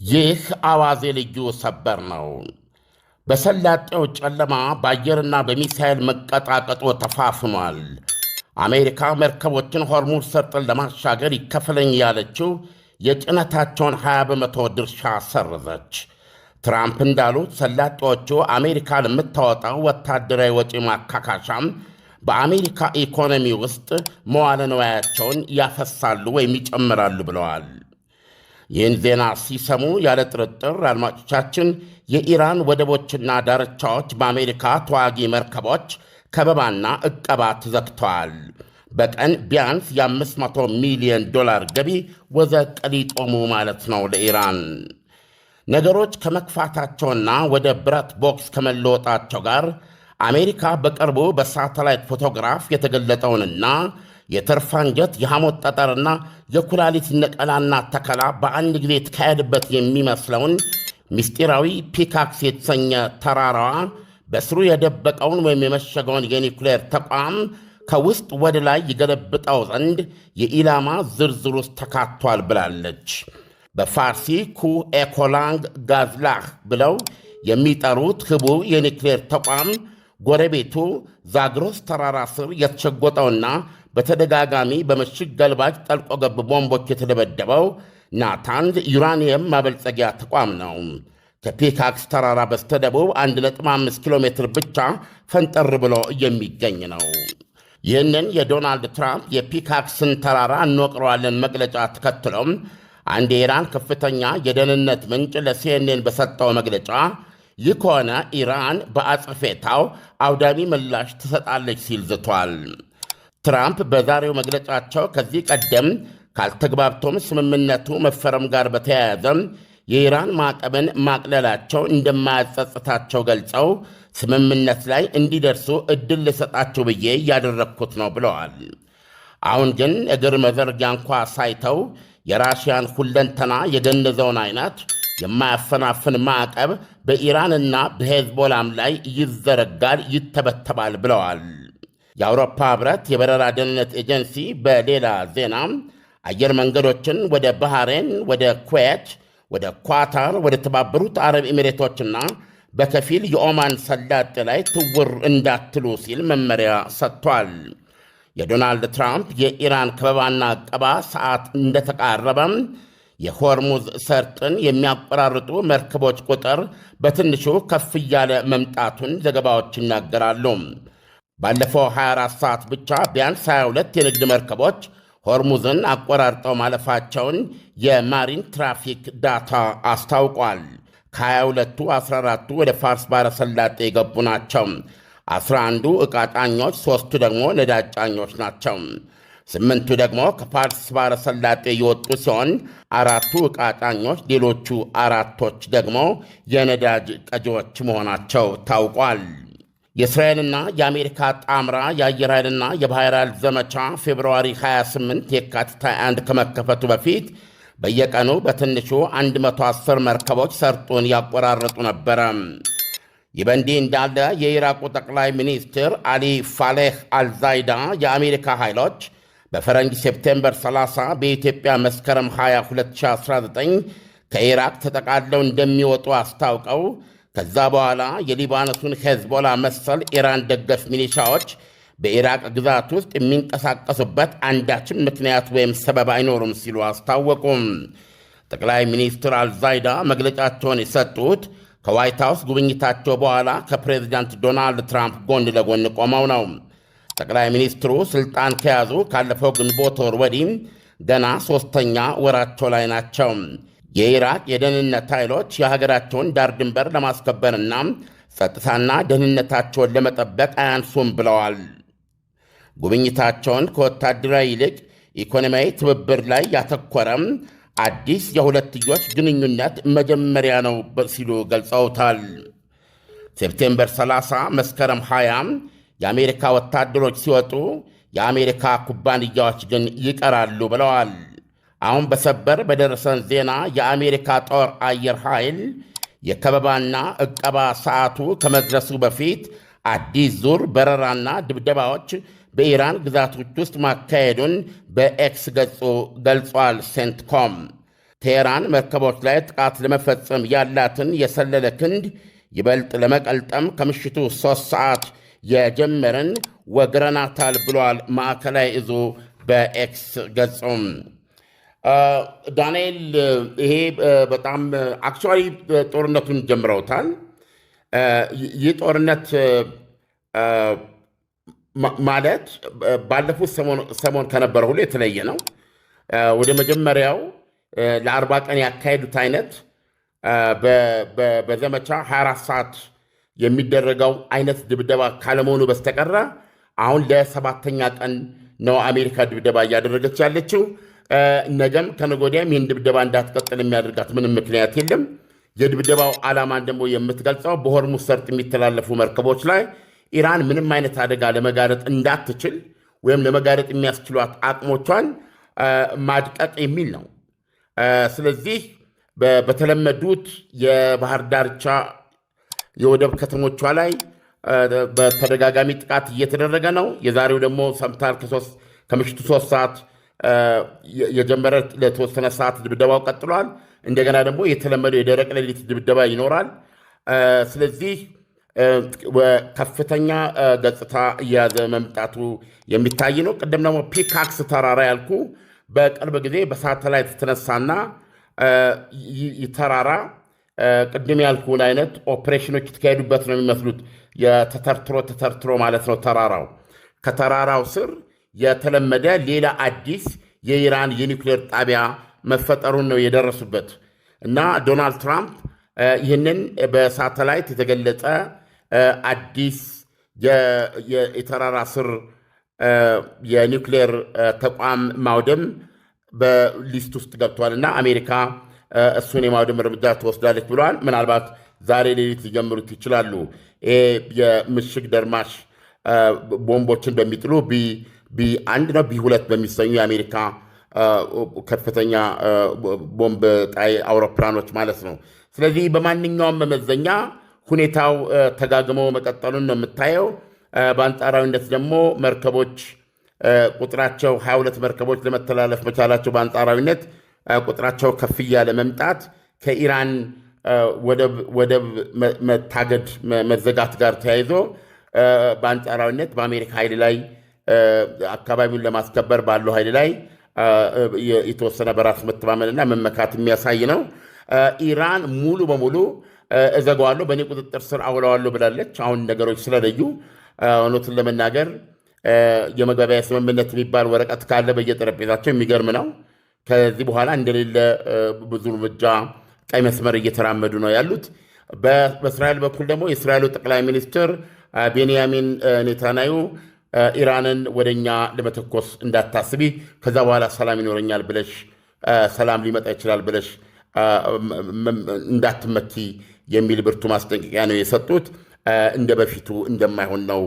ይህ አዋዜ ልዩ ሰበር ነው። በሰላጤው ጨለማ በአየርና በሚሳኤል መቀጣቀጦ ተፋፍኗል። አሜሪካ መርከቦችን ሆርሙዝ ሰርጥን ለማሻገር ይከፈለኝ ያለችው የጭነታቸውን 20 በመቶ ድርሻ ሰረዘች። ትራምፕ እንዳሉት ሰላጤዎቹ አሜሪካ ለምታወጣው ወታደራዊ ወጪ ማካካሻም በአሜሪካ ኢኮኖሚ ውስጥ መዋለ ንዋያቸውን ያፈሳሉ ወይም ይጨምራሉ ብለዋል። ይህን ዜና ሲሰሙ ያለ ጥርጥር አድማጮቻችን የኢራን ወደቦችና ዳርቻዎች በአሜሪካ ተዋጊ መርከቦች ከበባና ዕቀባ ተዘግተዋል። በቀን ቢያንስ የ500 ሚሊዮን ዶላር ገቢ ወዘቀሊጦሙ ማለት ነው ለኢራን። ነገሮች ከመክፋታቸውና ወደ ብረት ቦክስ ከመለወጣቸው ጋር አሜሪካ በቅርቡ በሳተላይት ፎቶግራፍ የተገለጠውንና የትርፍ አንጀት የሐሞት ጠጠርና የኩላሊት ነቀላና ተከላ በአንድ ጊዜ የተካሄድበት የሚመስለውን ምስጢራዊ ፒካክስ የተሰኘ ተራራዋ በስሩ የደበቀውን ወይም የመሸገውን የኒውክሌር ተቋም ከውስጥ ወደ ላይ ይገለብጠው ዘንድ የኢላማ ዝርዝር ውስጥ ተካቷል ብላለች። በፋርሲ ኩ ኤኮላንግ ጋዝላህ ብለው የሚጠሩት ህቡ የኒውክሌር ተቋም ጎረቤቱ ዛግሮስ ተራራ ስር የተሸጎጠውና በተደጋጋሚ በምሽግ ገልባጭ ጠልቆ ገብ ቦምቦች የተደበደበው ናታንዝ ዩራኒየም ማበልጸጊያ ተቋም ነው። ከፒካክስ ተራራ በስተደቡብ 1.5 ኪሎ ሜትር ብቻ ፈንጠር ብሎ የሚገኝ ነው። ይህንን የዶናልድ ትራምፕ የፒካክስን ተራራ እንወቅረዋለን መግለጫ ተከትሎም አንድ የኢራን ከፍተኛ የደህንነት ምንጭ ለሲኤንኤን በሰጠው መግለጫ ይህ ከሆነ ኢራን በአጸፌታው አውዳሚ ምላሽ ትሰጣለች ሲል ዝቷል። ትራምፕ በዛሬው መግለጫቸው ከዚህ ቀደም ካልተግባብቶም ስምምነቱ መፈረም ጋር በተያያዘ የኢራን ማዕቀብን ማቅለላቸው እንደማያጸጽታቸው ገልጸው ስምምነት ላይ እንዲደርሱ ዕድል ልሰጣቸው ብዬ እያደረግኩት ነው ብለዋል። አሁን ግን እግር መዘርጊያ እንኳ ሳይተው የራሽያን ሁለንተና የገነዘውን አይነት የማያፈናፍን ማዕቀብ በኢራንና በሄዝቦላም ላይ ይዘረጋል፣ ይተበተባል ብለዋል። የአውሮፓ ኅብረት የበረራ ደህንነት ኤጀንሲ በሌላ ዜና አየር መንገዶችን ወደ ባህሬን፣ ወደ ኩዌት፣ ወደ ኳታር፣ ወደ ተባበሩት አረብ ኤሚሬቶችና በከፊል የኦማን ሰላጤ ላይ ትውር እንዳትሉ ሲል መመሪያ ሰጥቷል። የዶናልድ ትራምፕ የኢራን ከበባና ዕቀባ ሰዓት እንደተቃረበም የሆርሙዝ ሰርጥን የሚያቆራርጡ መርከቦች ቁጥር በትንሹ ከፍ እያለ መምጣቱን ዘገባዎች ይናገራሉ። ባለፈው 24 ሰዓት ብቻ ቢያንስ 22 የንግድ መርከቦች ሆርሙዝን አቆራርጠው ማለፋቸውን የማሪን ትራፊክ ዳታ አስታውቋል። ከ22ቱ 14ቱ ወደ ፋርስ ባሕረ ሰላጤ የገቡ ናቸው። 11ዱ ዕቃ ጫኞች፣ 3ቱ ደግሞ ነዳጅ ጫኞች ናቸው። 8ቱ ደግሞ ከፋርስ ባሕረ ሰላጤ የወጡ ሲሆን 4ቱ ዕቃ ጫኞች፣ ሌሎቹ 4ቶች ደግሞ የነዳጅ ቀጂዎች መሆናቸው ታውቋል። የእስራኤልና የአሜሪካ ጣምራ የአየር ኃይልና የባሕር ኃይል ዘመቻ ፌብርዋሪ 28 የካቲት 21 ከመከፈቱ በፊት በየቀኑ በትንሹ 110 መርከቦች ሰርጡን ያቆራረጡ ነበረ። ይህ በእንዲህ እንዳለ የኢራቁ ጠቅላይ ሚኒስትር አሊ ፋሌህ አልዛይዳ የአሜሪካ ኃይሎች በፈረንጅ ሴፕቴምበር 30 በኢትዮጵያ መስከረም 20 2019 ከኢራቅ ተጠቃለው እንደሚወጡ አስታውቀው ከዛ በኋላ የሊባኖሱን ሄዝቦላ መሰል ኢራን ደገፍ ሚሊሻዎች በኢራቅ ግዛት ውስጥ የሚንቀሳቀሱበት አንዳችም ምክንያት ወይም ሰበብ አይኖሩም ሲሉ አስታወቁም። ጠቅላይ ሚኒስትር አልዛይዳ መግለጫቸውን የሰጡት ከዋይት ሃውስ ጉብኝታቸው በኋላ ከፕሬዚዳንት ዶናልድ ትራምፕ ጎን ለጎን ቆመው ነው። ጠቅላይ ሚኒስትሩ ሥልጣን ከያዙ ካለፈው ግንቦት ወር ወዲህ ገና 3ኛ ወራቸው ላይ ናቸው። የኢራቅ የደህንነት ኃይሎች የሀገራቸውን ዳር ድንበር ለማስከበርና ጸጥታና ደህንነታቸውን ለመጠበቅ አያንሱም ብለዋል። ጉብኝታቸውን ከወታደራዊ ይልቅ ኢኮኖሚያዊ ትብብር ላይ ያተኮረም አዲስ የሁለትዮሽ ግንኙነት መጀመሪያ ነው ሲሉ ገልጸውታል። ሴፕቴምበር 30 መስከረም 20 የአሜሪካ ወታደሮች ሲወጡ የአሜሪካ ኩባንያዎች ግን ይቀራሉ ብለዋል። አሁን በሰበር በደረሰን ዜና የአሜሪካ ጦር አየር ኃይል የከበባና ዕቀባ ሰዓቱ ከመድረሱ በፊት አዲስ ዙር በረራና ድብደባዎች በኢራን ግዛቶች ውስጥ ማካሄዱን በኤክስ ገጹ ገልጿል። ሴንትኮም ቴህራን መርከቦች ላይ ጥቃት ለመፈጸም ያላትን የሰለለ ክንድ ይበልጥ ለመቀልጠም ከምሽቱ 3 ሰዓት የጀመርን ወግረናታል ብሏል ማዕከላዊ እዙ በኤክስ ገጹም። ዳንኤል ይሄ በጣም አክቹዋሊ ጦርነቱን ጀምረውታል። ይህ ጦርነት ማለት ባለፉት ሰሞን ከነበረ ሁሉ የተለየ ነው። ወደ መጀመሪያው ለ40 ቀን ያካሄዱት አይነት በዘመቻ 24 ሰዓት የሚደረገው አይነት ድብደባ ካለመሆኑ በስተቀረ አሁን ለ7ኛ ቀን ነው አሜሪካ ድብደባ እያደረገች ያለችው። ነገም ከነገ ወዲያም ይህን ድብደባ እንዳትቀጥል የሚያደርጋት ምንም ምክንያት የለም። የድብደባው ዓላማን ደግሞ የምትገልጸው በሆርሙዝ ሰርጥ የሚተላለፉ መርከቦች ላይ ኢራን ምንም አይነት አደጋ ለመጋረጥ እንዳትችል ወይም ለመጋረጥ የሚያስችሏት አቅሞቿን ማድቀቅ የሚል ነው። ስለዚህ በተለመዱት የባህር ዳርቻ የወደብ ከተሞቿ ላይ በተደጋጋሚ ጥቃት እየተደረገ ነው። የዛሬው ደግሞ ሰምታል ከምሽቱ 3 ሰዓት የጀመረ ለተወሰነ ሰዓት ድብደባው ቀጥሏል። እንደገና ደግሞ የተለመደው የደረቅ ሌሊት ድብደባ ይኖራል። ስለዚህ ከፍተኛ ገጽታ እየያዘ መምጣቱ የሚታይ ነው። ቅድም ደግሞ ፒካክስ ተራራ ያልኩ በቅርብ ጊዜ በሳተላይት የተነሳና ተራራ ቅድም ያልኩን አይነት ኦፕሬሽኖች የተካሄዱበት ነው የሚመስሉት። ተተርትሮ ማለት ነው ተራራው። ከተራራው ስር የተለመደ ሌላ አዲስ የኢራን የኒውክሌር ጣቢያ መፈጠሩን ነው የደረሱበት እና ዶናልድ ትራምፕ ይህንን በሳተላይት የተገለጸ አዲስ የተራራ ስር የኒውክሌር ተቋም ማውደም በሊስት ውስጥ ገብቷል እና አሜሪካ እሱን የማውደም እርምጃ ትወስዳለች ብለዋል። ምናልባት ዛሬ ሌሊት ሊጀምሩት ይችላሉ። የምሽግ ደርማሽ ቦምቦችን በሚጥሉ ቢ1 ነው ቢ2 በሚሰኙ የአሜሪካ ከፍተኛ ቦምብ ጣይ አውሮፕላኖች ማለት ነው። ስለዚህ በማንኛውም መመዘኛ ሁኔታው ተጋግሞ መቀጠሉን ነው የምታየው። በአንጻራዊነት ደግሞ መርከቦች ቁጥራቸው 22 መርከቦች ለመተላለፍ መቻላቸው በአንጻራዊነት ቁጥራቸው ከፍ እያለ መምጣት ከኢራን ወደብ መታገድ መዘጋት ጋር ተያይዞ በአንጻራዊነት በአሜሪካ ኃይል ላይ አካባቢውን ለማስከበር ባለው ኃይል ላይ የተወሰነ በራስ መተማመንና መመካት የሚያሳይ ነው። ኢራን ሙሉ በሙሉ እዘጋዋለሁ፣ በእኔ ቁጥጥር ስር አውለዋለሁ ብላለች። አሁን ነገሮች ስለለዩ እውነቱን ለመናገር የመግባቢያ ስምምነት የሚባል ወረቀት ካለ በየጠረጴዛቸው የሚገርም ነው። ከዚህ በኋላ እንደሌለ ብዙ እርምጃ ቀይ መስመር እየተራመዱ ነው ያሉት። በእስራኤል በኩል ደግሞ የእስራኤሉ ጠቅላይ ሚኒስትር ቤንያሚን ኔታንያሁ ኢራንን ወደኛ ለመተኮስ እንዳታስቢ፣ ከዛ በኋላ ሰላም ይኖረኛል ብለሽ ሰላም ሊመጣ ይችላል ብለሽ እንዳትመኪ የሚል ብርቱ ማስጠንቀቂያ ነው የሰጡት። እንደ በፊቱ እንደማይሆን ነው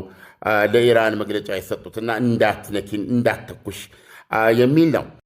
ለኢራን መግለጫ የሰጡትና እንዳትነኪን እንዳትተኩሽ የሚል ነው።